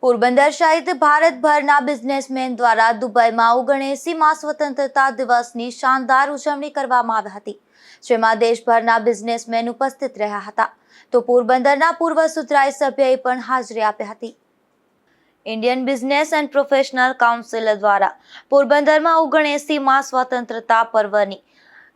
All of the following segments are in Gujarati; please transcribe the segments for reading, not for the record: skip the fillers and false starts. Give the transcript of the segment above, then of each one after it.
પોરબંદર સહિત ભારતભરના બિઝનેસમેન દ્વારા દુબઈમાં 79મા સ્વતંત્રતા દિવસની શાનદાર ઉજવણી કરવામાં આવી હતી, જેમાં દેશભરના બિઝનેસમેન ઉપસ્થિત રહ્યા હતા, તો પોરબંદરના પૂર્વ સુધરાઈ સભ્યએ પણ હાજરી આપી હતી। Indian business and professional council દ્વારા પોરબંદરમાં 79મા સ્વતંત્રતા પર્વની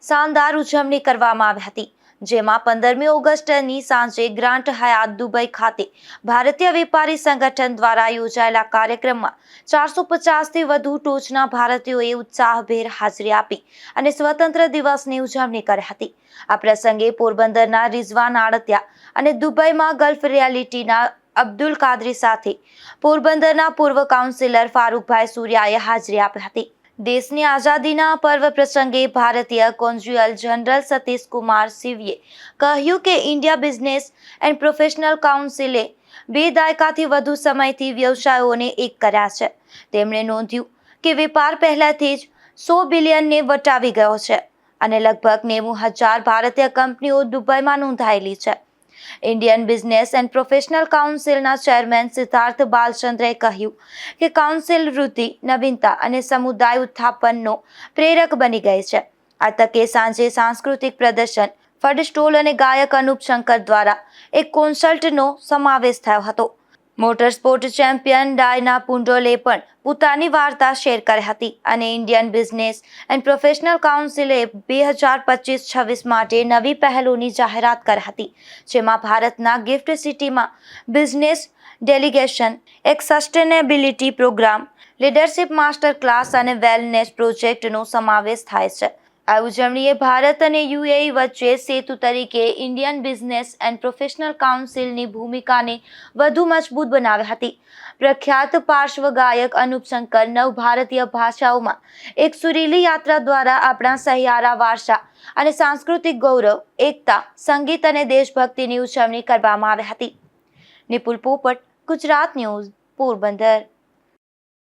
શાનદાર ઉજવણી કરવામાં આવી હતી, જેમાં 15મી ઓગસ્ટની સાંજે ગ્રાન્ડ હયાત દુબઈ ખાતે ભારતીય વેપારી સંગઠન દ્વારા યોજાયેલા કાર્યક્રમમાં 450થી વધુ ટોચના ભારતીયોએ ઉત્સાહભેર હાજરી આપી અને સ્વતંત્ર દિવસની ઉજવણી કરી હતી। આ પ્રસંગે પોરબંદરના રિઝવાન આડતિયા અને દુબઈમાં ગલ્ફ રિયાલિટીના અબ્દુલ કાદરી સાથે પોરબંદરના પૂર્વ કાઉન્સિલર ફારૂકભાઈ સૂર્યાએ હાજરી આપી હતી। દેશની આઝાદીના પર્વ પ્રસંગે ભારતીય કોન્સ્યુઅલ જનરલ સતીશ કુમાર સિવીએ કહ્યું કે ઇન્ડિયા બિઝનેસ એન્ડ પ્રોફેશનલ કાઉન્સિલે 2 દાયકાથી વધુ સમયથી વ્યવસાયોને એક કર્યા છે। તેમણે નોંધ્યું કે વેપાર પહેલાથી જ 100 બિલિયનને વટાવી ગયો છે અને લગભગ 90,000 ભારતીય કંપનીઓ દુબઈમાં નોંધાયેલી છે। ઇન્ડિયન બિઝનેસ એન્ડ પ્રોફેશનલ કાઉન્સિલના ચેરમેન સિદ્ધાર્થ બાલચંદ્રએ કહ્યું કે કાઉન્સિલ વૃદ્ધિ, નવીનતા અને સમુદાય ઉત્થાપનનો પ્રેરક બની ગઈ છે। આ તકે સાંજે સાંસ્કૃતિક પ્રદર્શન, ફૂડ સ્ટોલ અને ગાયક અનુપ શંકર દ્વારા એક કોન્સર્ટનો સમાવેશ થયો હતો। મોટર સ્પોર્ટ ચેમ્પિયન ડાયના પુંડોલે પણ પોતાની વાર્તા શેર કરી હતી અને ઇન્ડિયન બિઝનેસ એન્ડ પ્રોફેશનલ કાઉન્સિલે 2025-26 માટે નવી પહેલોની જાહેરાત કરી હતી, જેમાં ભારતના ગિફ્ટ સિટીમાં બિઝનેસ ડેલિગેશન, એક sustainability program, leadership master class અને વેલનેસ પ્રોજેક્ટનો સમાવેશ થાય છે। આ ઉજવણીએ ભારત અને યુએઈ વચ્ચે સેતુ તરીકે ઇન્ડિયન બિઝનેસ એન્ડ પ્રોફેશનલ કાઉન્સિલની ભૂમિકાને વધુ મજબૂત બનાવી હતી। પ્રખ્યાત પાર્શ્વ ગાયક અનુપ શંકર 9 ભારતીય ભાષાઓમાં એક સુરીલી યાત્રા દ્વારા આપણા સહિયારા વારસા અને સાંસ્કૃતિક ગૌરવ, એકતા, સંગીત અને દેશભક્તિની ઉજવણી કરવામાં આવી હતી। નિપુલ પોપટ, ગુજરાત ન્યૂઝ, પોરબંદર।